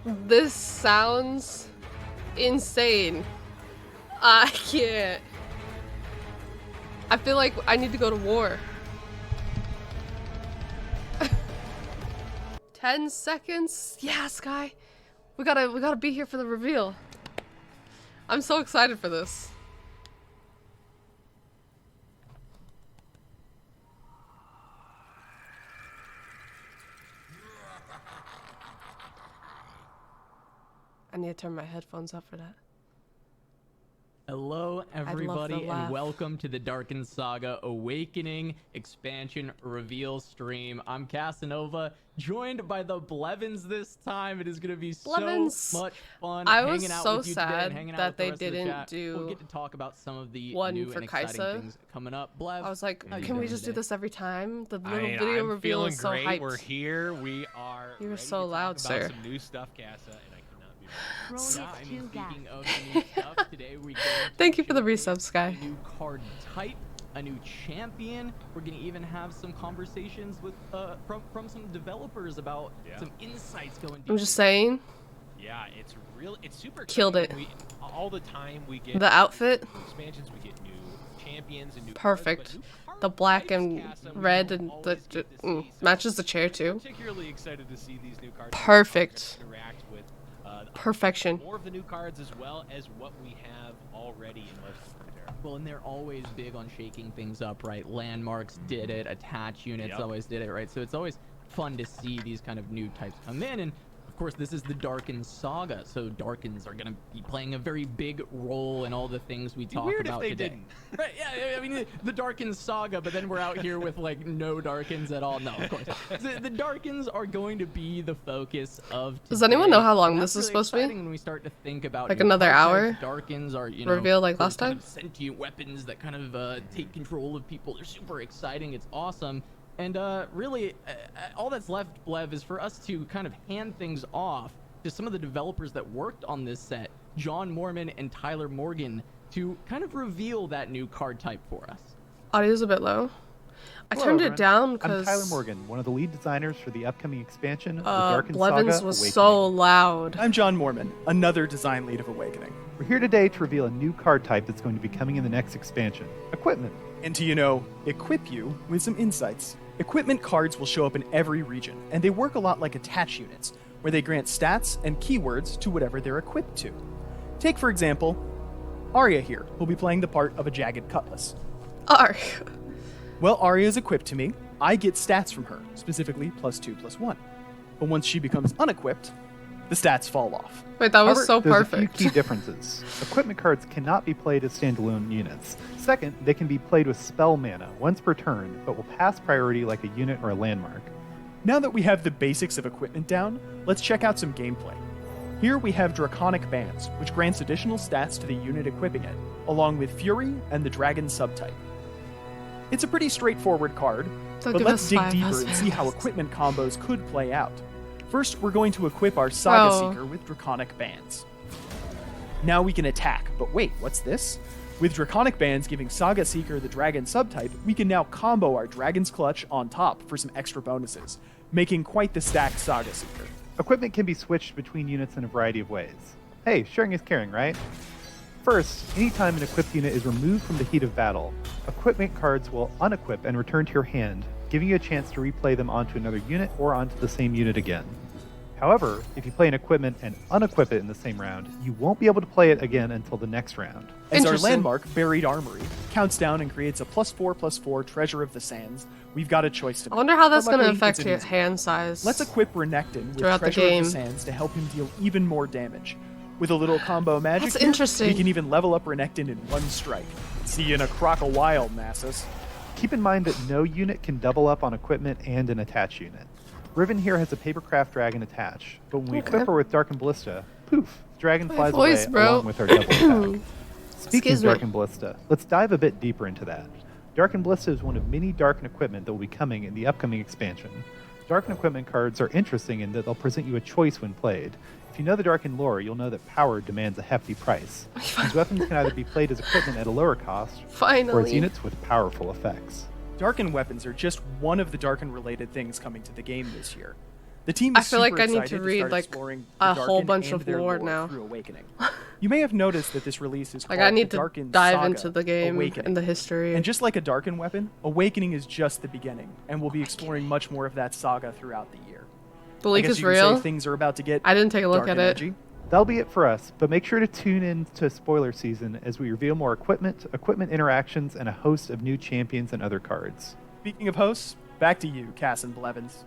This sounds insane. I can't. I feel like I need to go to war. 10 seconds? Yeah, Sky. We gotta be here for the reveal. I'm so excited for this. I need to turn my headphones up for that. Hello, everybody, and welcome to the Darkin Saga Awakening expansion reveal stream. I'm Casanova, joined by the Blevins this time. It is going to be so much fun hanging out with you today and hanging out with the rest of the chat. We'll get to talk about some of the new and exciting things coming up. Blev, I was like, can we just do this every time? The little I'm video reveal is so great. hyped. We're here. We are. You're so loud, sir. Some new stuff, Casa, and I could not be more. Speaking of new stuff, today we Thank you for the resub, Sky. A new card type, a new champion. We're gonna even have some conversations with from some developers about some insights going deep. I'm just saying. Yeah, it's real. It's super. Killed it. All the time we get the outfit. Expansions. We get new champions and new. Perfect. Cards, the black and red and the matches the chair too. Particularly excited to see these new cards. Perfect. Interact with perfection. More of the new cards as well as what we have already in most of Runeterra. Well, and they're always big on shaking things up, right? Landmarks did it, attach units always did it, right? So it's always fun to see these kind of new types come in. And of course, this is the Darkin Saga, so Darkins are going to be playing a very big role in all the things we talk about today. Didn't. Right? Yeah, I mean the Darkin Saga, but then we're out here with like no Darkins at all. No, of course. The Darkins are going to be the focus of today. Does anyone know how long this is supposed to be? When we start to think about like another hour. Darkins are reveal like last time. Kind of sentient weapons that kind of take control of people. They're super exciting. It's awesome. And really, all that's left, Blev, is for us to kind of hand things off to some of the developers that worked on this set, John Mormon and Tyler Morgan, to kind of reveal that new card type for us. Audio's a bit low. I turned it down because... I'm Tyler Morgan, one of the lead designers for the upcoming expansion of the Darkin Blevins Saga was Awakening. so loud. I'm John Mormon, another design lead of Awakening. We're here today to reveal a new card type that's going to be coming in the next expansion, Equipment. And to, equip you with some insights. Equipment cards will show up in every region, and they work a lot like attach units, where they grant stats and keywords to whatever they're equipped to. Take, for example, Arya here, who'll be playing the part of a jagged cutlass. Arya. Well, Arya's equipped to me. I get stats from her, specifically +2/+1. But once she becomes unequipped, the stats fall off. Wait, that was so there's perfect. a few key differences. Equipment cards cannot be played as standalone units. Second, they can be played with spell mana once per turn, but will pass priority like a unit or a landmark. Now that we have the basics of equipment down, let's check out some gameplay. Here we have Draconic Bands, which grants additional stats to the unit equipping it, along with Fury and the Dragon subtype. It's a pretty straightforward card, but let's dig deeper and see how equipment combos could play out. First, we're going to equip our Saga Seeker with Draconic Bands. Now we can attack, but wait, what's this? With Draconic Bands giving Saga Seeker the Dragon subtype, we can now combo our Dragon's Clutch on top for some extra bonuses, making quite the stacked Saga Seeker. Equipment can be switched between units in a variety of ways. Hey, sharing is caring, right? First, anytime an equipped unit is removed from the heat of battle, equipment cards will unequip and return to your hand, giving you a chance to replay them onto another unit or onto the same unit again. However, if you play an equipment and unequip it in the same round, you won't be able to play it again until the next round. As our landmark, Buried Armory, counts down and creates a +4/+4 Treasure of the Sands, we've got a choice to make. I wonder how that's going to affect your hand size. Let's equip Renekton with Treasure of the Sands to help him deal even more damage. With a little combo magic that's interesting. We can even level up Renekton in one strike. See you in a crock of wild, Masses. Keep in mind that no unit can double up on equipment and an attach unit. Riven here has a Papercraft Dragon attach, but when we equip her with Darkin Ballista, poof, the dragon flies away along with our double attack. Speaking of Darkin Ballista, let's dive a bit deeper into that. Darkin Ballista is one of many Darkin equipment that will be coming in the upcoming expansion. Darkin equipment cards are interesting in that they'll present you a choice when played. If you know the Darkin lore, you'll know that power demands a hefty price. These weapons can either be played as equipment at a lower cost, or as units with powerful effects. Darkin weapons are just one of the Darkin-related things coming to the game this year. The team I is feel like super I need excited to read start like exploring a the whole Darkin bunch and of their lore now. through Awakening. You may have noticed that this release is called Like I need the to Darkin dive Saga into the game Awakening. and the history. And just like a Darkin weapon, Awakening is just the beginning, and we'll be exploring much more of that saga throughout the year. The I leak guess is you can say real. things are about to get I didn't take a look dark at and it. edgy. That'll be it for us, but make sure to tune in to spoiler season as we reveal more equipment interactions, and a host of new champions and other cards. Speaking of hosts, back to you, Cass and Blevins.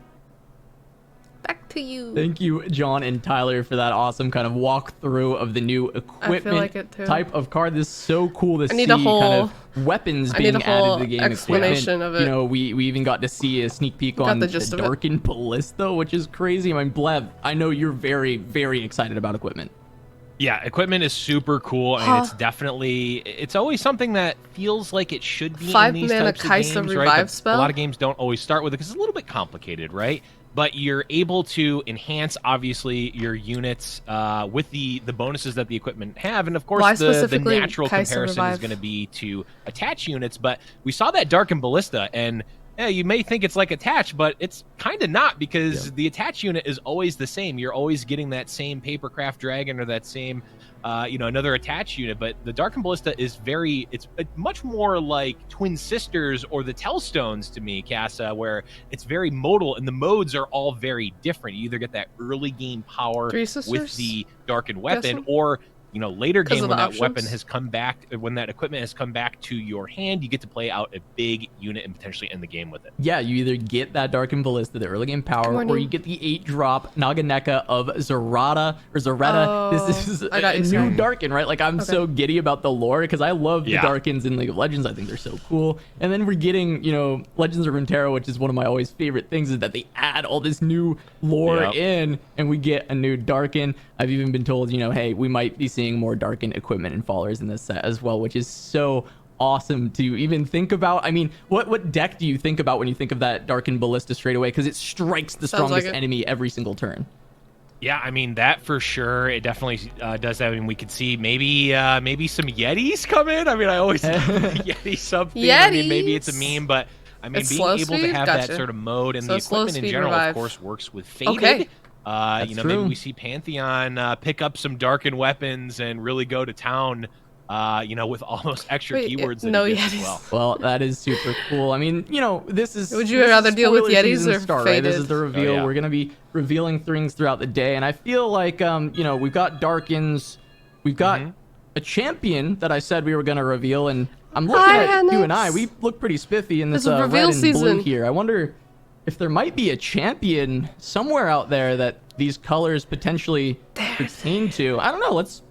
Back to you. Thank you, John and Tyler, for that awesome kind of walkthrough of the new equipment like it too. type of card. This is so cool to see need a whole- kind of weapons I need being a whole added to the game. explanation Equipment. of it. You know, we even got to see a sneak peek Got on the the gist of it. Darkin Ballista, which is crazy. I mean, Blev, I know you're very, very excited about equipment. Yeah, equipment is super cool. I mean, it's definitely, it's always something that feels like it should be in these 5-mana types of Kaisa games, revive right? But spell? a lot of games don't always start with it because it's a little bit complicated, right? But you're able to enhance, obviously, your units with the bonuses that the equipment have. And, of Why course, the specifically natural Kaisa comparison revive? is going to be to attach units. But we saw that Darkin Ballista, and yeah, you may think it's like attach, but it's kind of not because the attach unit is always the same. You're always getting that same Papercraft Dragon or that same, another attach unit. But the Darkin Ballista is it's much more like Twin Sisters or the Tellstones to me, Casa, where it's very modal and the modes are all very different. You either get that early game power Three with Sisters? the Darkin weapon Guessing? or later 'Cause game of when the that weapon options? has come back, when that equipment has come back to your hand, you get to play out a big unit and potentially end the game with it. Yeah, you either get that Darkin Ballista, the early game power, or morning. you get the 8-drop Naganeka of Zarata. This is I got a you, new sorry. Darkin, right? Like, I'm so giddy about the lore because I love the Yeah. Darkins in League of Legends. I think they're so cool. And then we're getting, Legends of Runeterra, which is one of my always favorite things, is that they add all this new lore Yep. in, and we get a new Darkin. I've even been told, hey, we might be seeing more Darkin equipment and followers in this set as well, which is so awesome to even think about. I mean, what deck do you think about when you think of that Darkin Ballista straight away? Because it strikes the Sounds strongest like it. enemy every single turn. Yeah, I mean, that for sure. It definitely does that. I mean, we could see maybe some Yetis come in. I mean, I always Yeti sub theme. I mean, maybe it's a meme, but I mean, It's being slow able to speed? have Gotcha. that sort of mode and So the slow equipment in speed general, revive. of course, works with Faded. Okay. That's Maybe true. we see Pantheon pick up some Darkin weapons and really go to town, with almost extra Wait, keywords that no he gets Yetis. as well. Well, that is super cool. I mean, this is. Would you this rather is deal with spoiler Yetis season or start, right? This is Faded? the reveal. yeah. We're gonna be revealing things throughout the day, and I feel like, we've got Darkins, we've got a champion that I said we were gonna reveal, and I'm looking Hi, at you and I. Hennes. We look pretty spiffy in this It's red reveal and blue season. here. I wonder if there might be a champion somewhere out there that these colors potentially pertain to. I don't know. Let's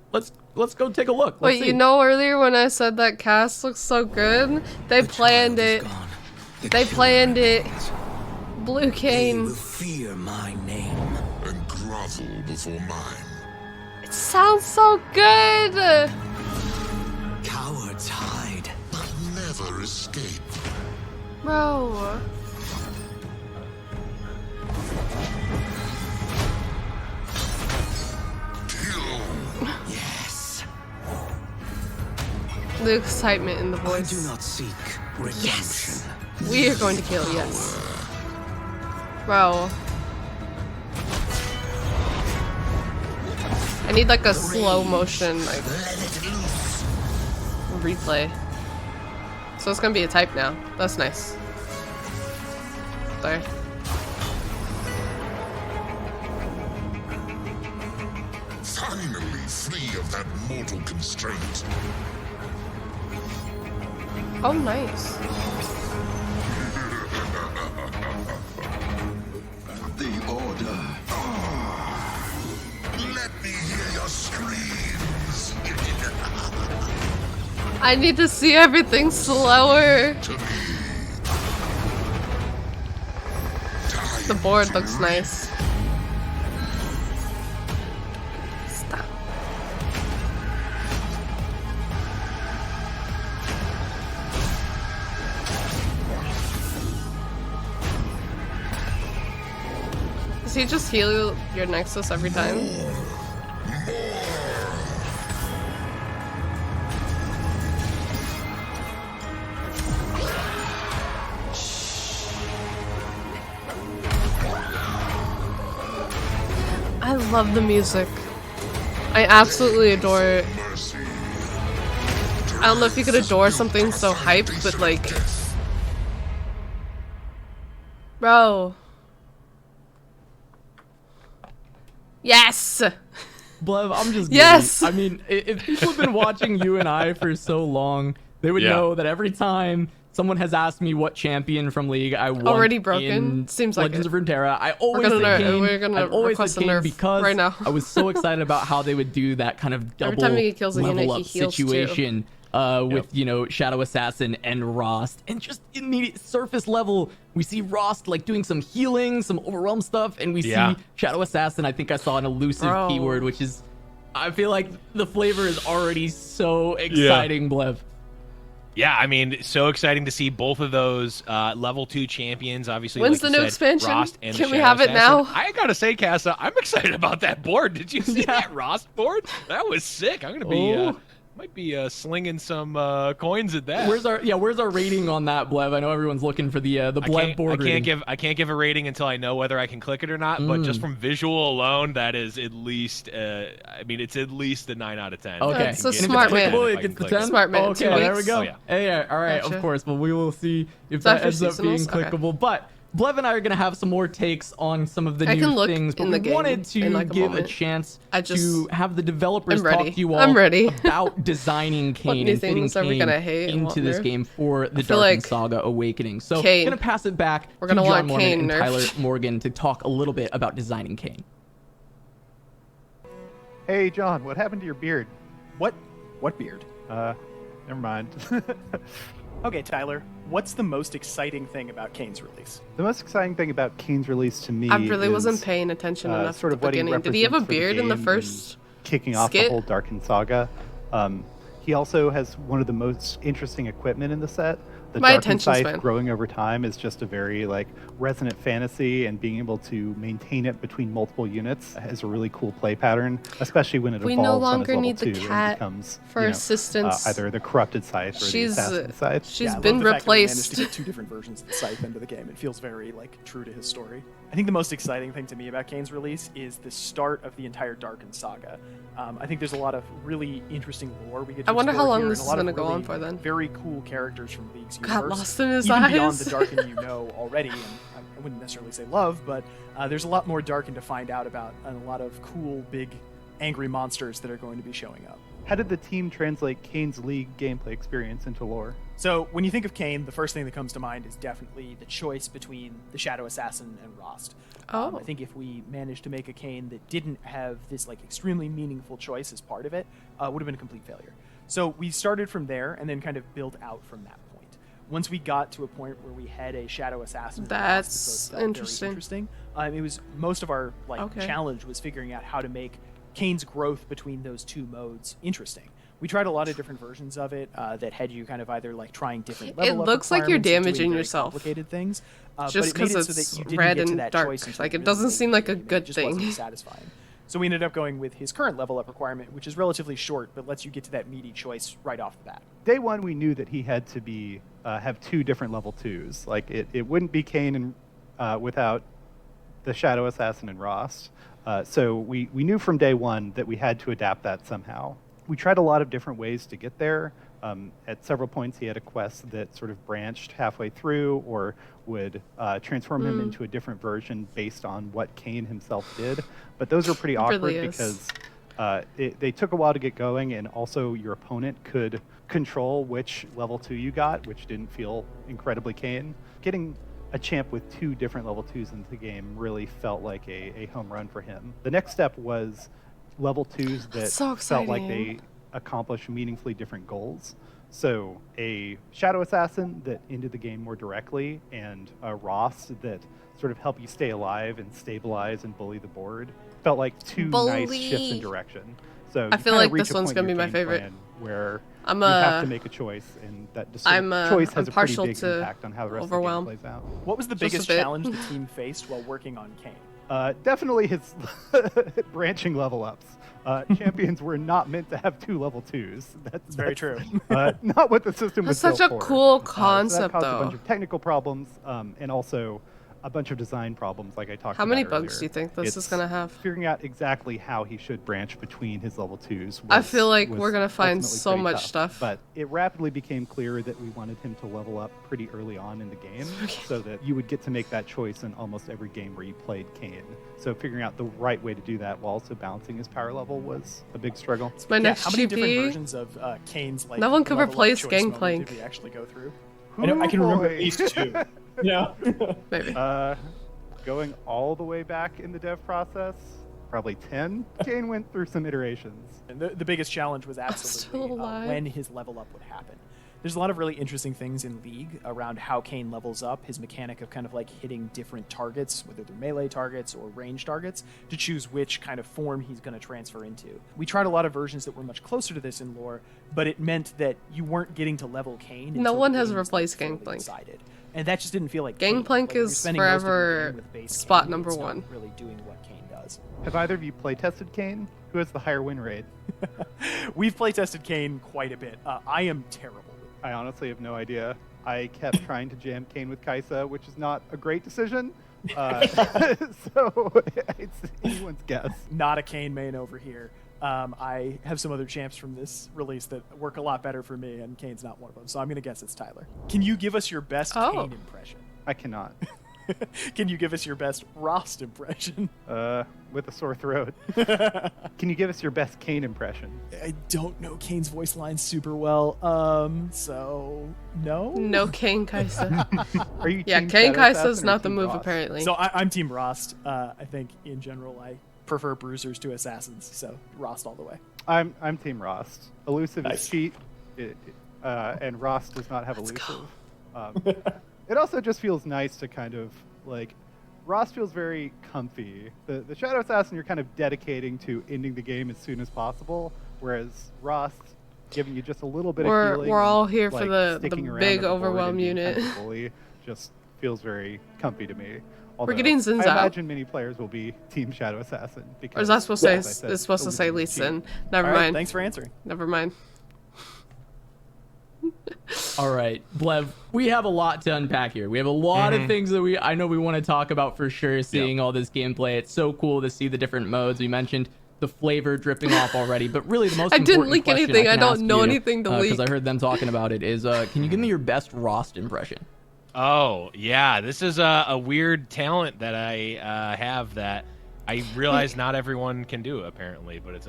go take a look. Let's Wait, see. earlier when I said that cast looks so good, they planned it. They planned it. Blue They Kayn. will fear my name and grovel before mine. It sounds so good. Cowards hide, but never escape. Bro. Kill. Yes. The excitement in the I voice. do not seek redemption. Yes. We are going to kill, yes. Bro. I need like a slow motion like Let it loose. replay. So it's gonna be a type now. That's nice. Sorry. Finally free of that mortal constraint. Oh, nice. The order. Let me hear your screams. I need to see everything slower. To me. The board looks nice. Stop. Does he just heal your Nexus every time? I love the music. I absolutely adore it. I don't know if you could adore something so hyped, but like... Bro. Yes! Blev, I'm just giddy. Yes! I mean, if people have been watching you and I for so long, they would know that every time someone has asked me what champion from League I want already broken. in Seems like Legends it. of Runeterra, I always say Kayn. We're gonna I've always request said a Kayn nerf because right now. I was so excited about how they would do that kind of double time he kills a level unit, up he heals situation with, you know, Shadow Assassin and Rost. And just immediate surface level, we see Rost like doing some healing, some overwhelm stuff, and we see Shadow Assassin. I think I saw an elusive keyword, which is, I feel like the flavor is already so exciting, Blev. Yeah, I mean, so exciting to see both of those level 2 champions. Obviously, when's like the you new said, expansion? Rost and Can we Shadow have it Assassin. now? I gotta say, Casa, I'm excited about that board. Did you see that Rost board? That was sick. I'm gonna be might be slinging some coins at that. Where's our rating on that, Blev? I know everyone's looking for the Blev board rating. I can't give a rating until I know whether I can click it or not. But just from visual alone, that is at least I mean, it's at least a 9 out of 10. Okay, so smart man. It gets the 10. Smart man. Okay, there we go. Hey, all right, of course. Well, we will see if that ends up being clickable. But Blev and I are going to have some more takes on some of the new things, but we wanted to give a chance to have the developers talk to you all about designing Kayn and fitting Kayn into this game for the Darkin Saga Awakening. So I'm going to pass it back to John Morgan and Tyler Morgan to talk a little bit about designing Kayn. Hey, John, what happened to your beard? What beard? Never mind. Okay, Tyler, what's the most exciting thing about Kayn's release? The most exciting thing about Kayn's release to me I really is, wasn't paying attention enough sort at of the what beginning. Did he have a beard in the first kicking off the whole Darkin Saga? He also has one of the most interesting equipment in the set. The Darkin Scythe growing over time is just a very resonant fantasy, and being able to maintain it between multiple units is a really cool play pattern, especially when it evolves no on longer its need level the 2 cat and becomes for assistance. either the corrupted scythe or the assassin scythe. She's been replaced. To get 2 different versions of the scythe into the game. It feels very true to his story. I think the most exciting thing to me about Kayn's release is the start of the entire Darkin Saga. I think there's a lot of really interesting lore we get to I wonder how long this is going to go on for then. Very cool characters from League's universe. Got lost in his Even eyes. beyond the Darkin you know already, and I wouldn't necessarily say love, but there's a lot more Darkin to find out about, and a lot of cool, big, angry monsters that are going to be showing up. How did the team translate Kayn's League gameplay experience into lore? So when you think of Kayn, the first thing that comes to mind is definitely the choice between the Shadow Assassin and Rost. I think if we managed to make a Kayn that didn't have this extremely meaningful choice as part of it, would have been a complete failure. So we started from there and then kind of built out from that point. Once we got to a point where we had a Shadow Assassin, that's interesting. It was most of our challenge was figuring out how to make Kayn's growth between those 2 modes interesting. We tried a lot of different versions of it that had you kind of either trying different level up looks like you're requirements and damaging doing yourself. Complicated things. Just because it's red and dark. It doesn't seem like a good thing. Wasn't satisfying. So we ended up going with his current level up requirement, which is relatively short, but lets you get to that meaty choice right off the bat. Day 1, we knew that he had to be have 2 different level 2s. It wouldn't be Kayn without the Shadow Assassin and Rost. So we knew from day 1 that we had to adapt that somehow. We tried a lot of different ways to get there. At several points, he had a quest that sort of branched halfway through, or would transform him into a different version based on what Kayn himself did. But those were pretty awkward because they took a while to get going, and also your opponent could control which level 2 you got, which didn't feel incredibly Kayn. Getting a champ with 2 different level 2s into the game really felt like a home run for him. The next step was level 2s that felt like they accomplish meaningfully different goals. So a Shadow Assassin that ended the game more directly, and a Rost that sort of help you stay alive and stabilize and bully the board. Felt like 2 nice shifts in direction. So I feel like this one's gonna be my favorite. Where you have to make a choice, and that choice has a pretty big impact on how the rest of the game plays out. What was the biggest challenge the team faced while working on Kayn? Definitely his branching level ups. Champions were not meant to have 2 level 2s. That's very true. Not what the system was built for. That's such a cool concept, so that caused though. a bunch of technical problems, and also a bunch of design problems like I talked about How many earlier. bugs do you think this is going to have? Figuring out exactly how he should branch between his level 2s. I feel like we're going to find so much stuff. But it rapidly became clear that we wanted him to level up pretty early on in the game so that you would get to make that choice in almost every game where you played Kayn. So figuring out the right way to do that while also balancing his power level was a big struggle. It's my next how many GP. different versions of Kayn's No one could replace Gangplank. Gangplank. Did we actually go through? I can remember at least 2. Yeah. Maybe. Going all the way back in the dev process, probably 10. Kayn went through some iterations. And the biggest challenge was absolutely when his level up would happen. There's a lot of really interesting things in League around how Kayn levels up, his mechanic of kind of like hitting different targets, whether they're melee targets or range targets, to choose which kind of form he's going to transfer into. We tried a lot of versions that were much closer to this in lore, but it meant that you weren't getting to level Kayn. No one has replaced Gangplank. And that just didn't feel like Gangplank is forever spot number 1. Really doing what Kayn does. Have either of you playtested Kayn? Who has the higher win rate? We've playtested Kayn quite a bit. I am terrible. I honestly have no idea. I kept trying to jam Kayn with Kai'Sa, which is not a great decision. So it's anyone's guess. Not a Kayn main over here. I have some other champs from this release that work a lot better for me, and Kayn's not one of them. So I'm going to guess it's Tyler. Can you give us your best Kayn impression? I cannot. Can you give us your best Rost impression? With a sore throat. Can you give us your best Kayn impression? I don't know Kayn's voice line super well, so no. No Kayn Kai'Sa. Are you Kayn Kai'Sa is not the move Rost? Apparently. So I'm Team Rost. I think in general I prefer bruisers to assassins, so Rost all the way. I'm Team Rost. Elusive is cheat, and Rost does not have elusive. It also just feels nice to kind of like Rost feels very comfy. The Shadow Assassin you're kind of dedicating to ending the game as soon as possible, whereas Rost giving you just a little bit of feeling. We're all here like, for the big overwhelm unit. Just feels very comfy to me. Although, we're getting Xin Zhao. I imagine many players will be Team Shadow Assassin. Because, or is that supposed to say? It's supposed to say Lee Sin. Never mind. Thanks for answering. Never mind. All right, Blev, we have a lot to unpack here. We have a lot of things that I know we want to talk about for sure, seeing all this gameplay. It's so cool to see the different modes. We mentioned the flavor dripping off already, but really the most important didn't leak anything. I don't know anything to leak. Because I heard them talking about it is, can you give me your best Rost impression? Oh, yeah. This is a weird talent that I have that I realize not everyone can do, apparently, but it's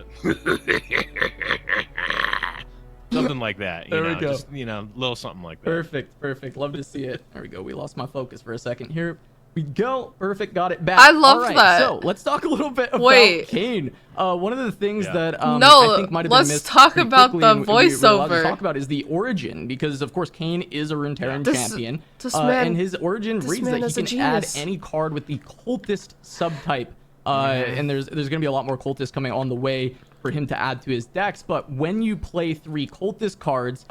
something like that. There we go. Just, little something like that. Perfect. Love to see it. There we go. We lost my focus for a second. Here we go. Perfect. Got it back. I love that. So let's talk a little bit about Kayn. One of the things that I think might have been missed. Let's talk about the voiceover. To talk about is the origin, because of course Kayn is a Runeterra champion, and his origin reads that he can add any card with the cultist subtype. And there's going to be a lot more cultists coming on the way for him to add to his decks. But when you play 3 cultist cards,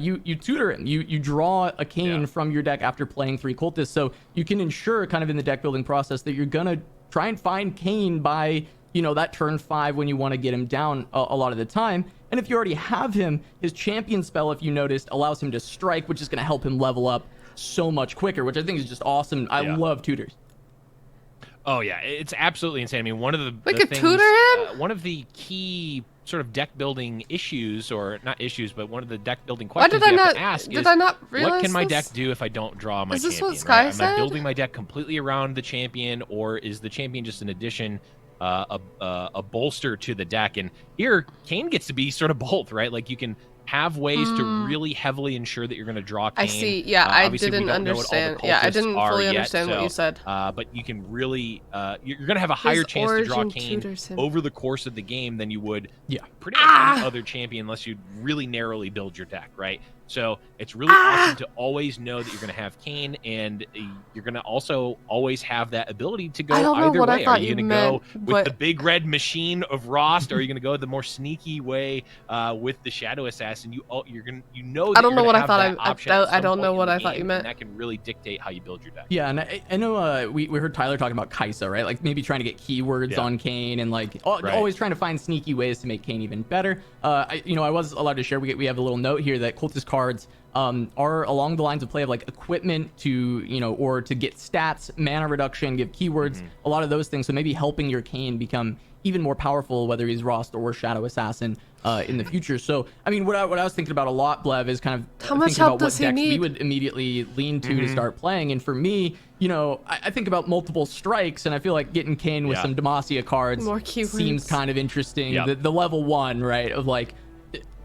you tutor him. You draw a Kayn from your deck after playing 3 cultists. So you can ensure kind of in the deck building process that you're going to try and find Kayn by, that turn 5 when you want to get him down a lot of the time. And if you already have him, his champion spell, if you noticed, allows him to strike, which is going to help him level up so much quicker, which I think is just awesome. I love tutors. Oh yeah, it's absolutely insane. I mean, one of the things, tutor him? One of the key sort of deck building issues, or not issues, but one of the deck building questions you have to ask is, what can my deck do if I don't draw my champion? Is this what Sky said? Am I building my deck completely around the champion, or is the champion just an addition, a bolster to the deck? And here, Kayn gets to be sort of both, right? Like you can have ways to really heavily ensure that you're going to draw Kayn. I see. Yeah, I didn't understand. Yeah, I didn't fully understand what you said. But you can really, you're going to have a higher chance to draw Kayn over the course of the game than you would pretty much any other champion, unless you really narrowly build your deck, right? So it's really awesome to always know that you're going to have Kayn, and you're going to also always have that ability to go either way. Are you going to go with the big red machine of Rost, or are you going to go the more sneaky way with the Shadow Assassin? Assassin, you're gonna I don't know what I thought. I don't know what I thought you meant. And that can really dictate how you build your deck. Yeah, and I know we heard Tyler talking about Kaisa, right? Like maybe trying to get keywords on Kayn and like always trying to find sneaky ways to make Kayn even better. I was allowed to share. We have a little note here that cultist cards are along the lines of play of like equipment to, or to get stats, mana reduction, give keywords, a lot of those things. So maybe helping your Kayn become even more powerful, whether he's Rost or Shadow Assassin in the future. So, I mean, what I was thinking about a lot, Blev, is kind of how much thinking help about what does he decks need? we would immediately lean to start playing. And for me, I think about multiple strikes, and I feel like getting Kayn with some Demacia cards seems kind of interesting. The level 1, right, of like,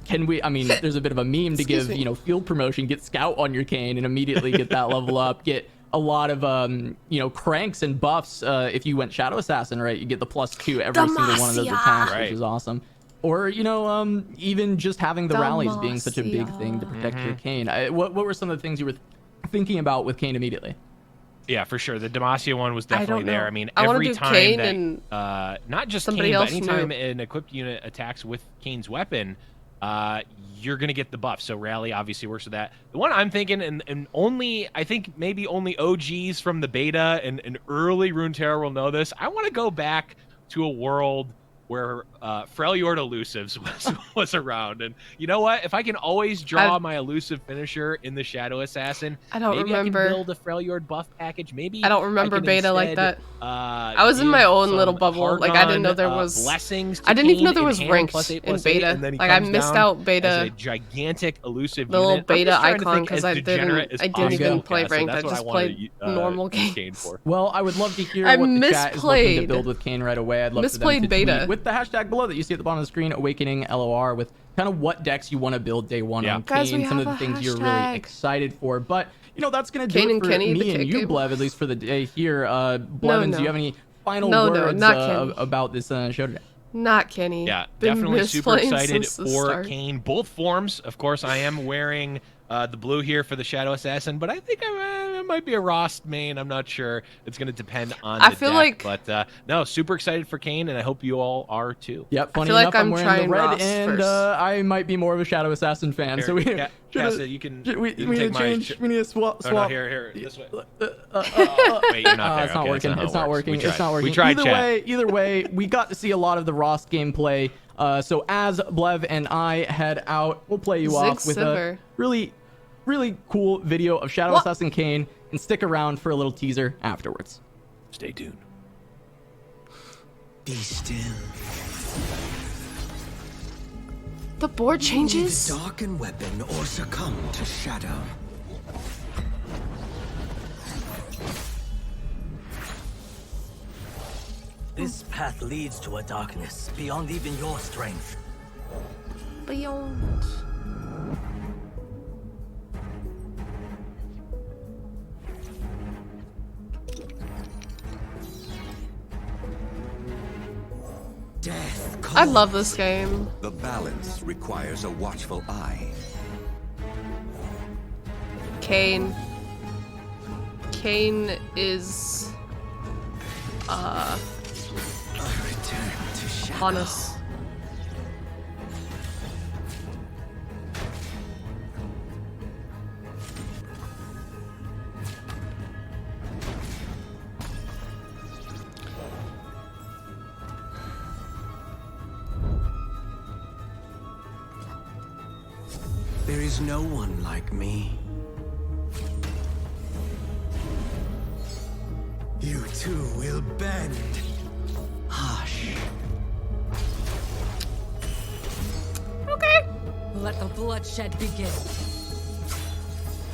can we, I mean, there's a bit of a meme to give, field promotion, get Scout on your Kayn and immediately get that level up, get a lot of, cranks and buffs. If you went Shadow Assassin, right, you get the +2 every single one of those attacks, which is awesome. Or, even just having the rallies being such a big thing to protect your Kayn. What were some of the things you were thinking about with Kayn immediately? Yeah, for sure. The Demacia one was definitely there. I mean, I every time Kayn that, not just Kayn, but anytime an equipped unit attacks with Kayn's weapon, you're going to get the buff. So rally obviously works with that. The one I'm thinking, and only, I think maybe only OGs from the beta and early Runeterra will know this. I want to go back to a world where Freljord Elusives was around. And you know what? If I can always draw my elusive finisher in the Shadow Assassin, maybe I can build a Freljord buff package. Maybe I don't remember beta like that. I was in my own little bubble. Like I didn't know there was blessings. I didn't even know there was ranks in beta. Like I missed out beta. As a gigantic elusive the little unit. beta icon because I didn't even play ranked. I just played normal games. Well, I would love to hear what the chat is looking to build with Kayn right away. I'd love for them to tweet with the hashtag below that you see at the bottom of the screen, Awakening LOR, with kind of what decks you want to build day one on Kayn, some of the things you're really excited for. But that's gonna do it for me and you, Blev, at least for the day here. Blevins, do you have any final words about this show today? Not Kenny. Yeah, definitely super excited for Kayn. Both forms, of course. I am wearing the blue here for the Shadow Assassin, but I think it might be a Rost main. I'm not sure. It's going to depend on the deck. But no, super excited for Kayn, and I hope you all are too. Yep, funny enough, I'm wearing the red, and I might be more of a Shadow Assassin fan. Here, so we Cassie, you can we need to change. We need to swap. No, here, this way. Wait, you're not there. It's not working. It's not working. It's not working. We tried. Either way, we got to see a lot of the Rost gameplay. So as Blev and I head out, we'll play you off with a really cool video of Shadow Assassin Kayn, and stick around for a little teaser afterwards. Stay tuned. Be still. The board changes? Darken weapon or succumb to shadow. This path leads to a darkness beyond even your strength. Beyond. Death calls. I love this game. The balance requires a watchful eye. Kayn is honest. There is no one like me. You too will bend. Hush. Okay. Let the bloodshed begin.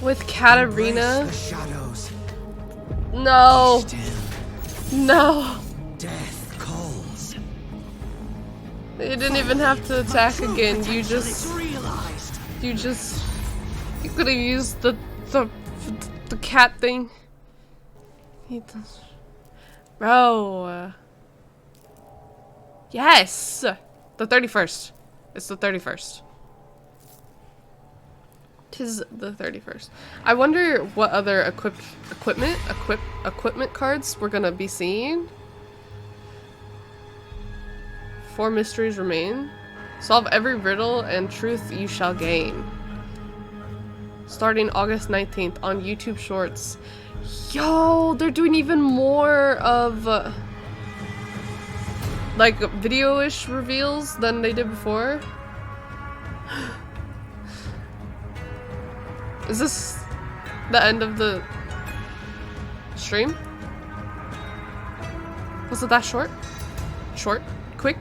With Katarina. The shadows. No. Still. No. Death calls. You didn't even have to attack again. You could have used the cat thing. Bro. Yes. The 31st. It's the 31st. 'Tis the 31st. I wonder what other equipment cards we're gonna be seeing. 4 mysteries remain. Solve every riddle and truth you shall gain. Starting August 19th on YouTube Shorts. Yo, they're doing even more of like video-ish reveals than they did before. Is this the end of the stream? Was it that short? Short? Quick?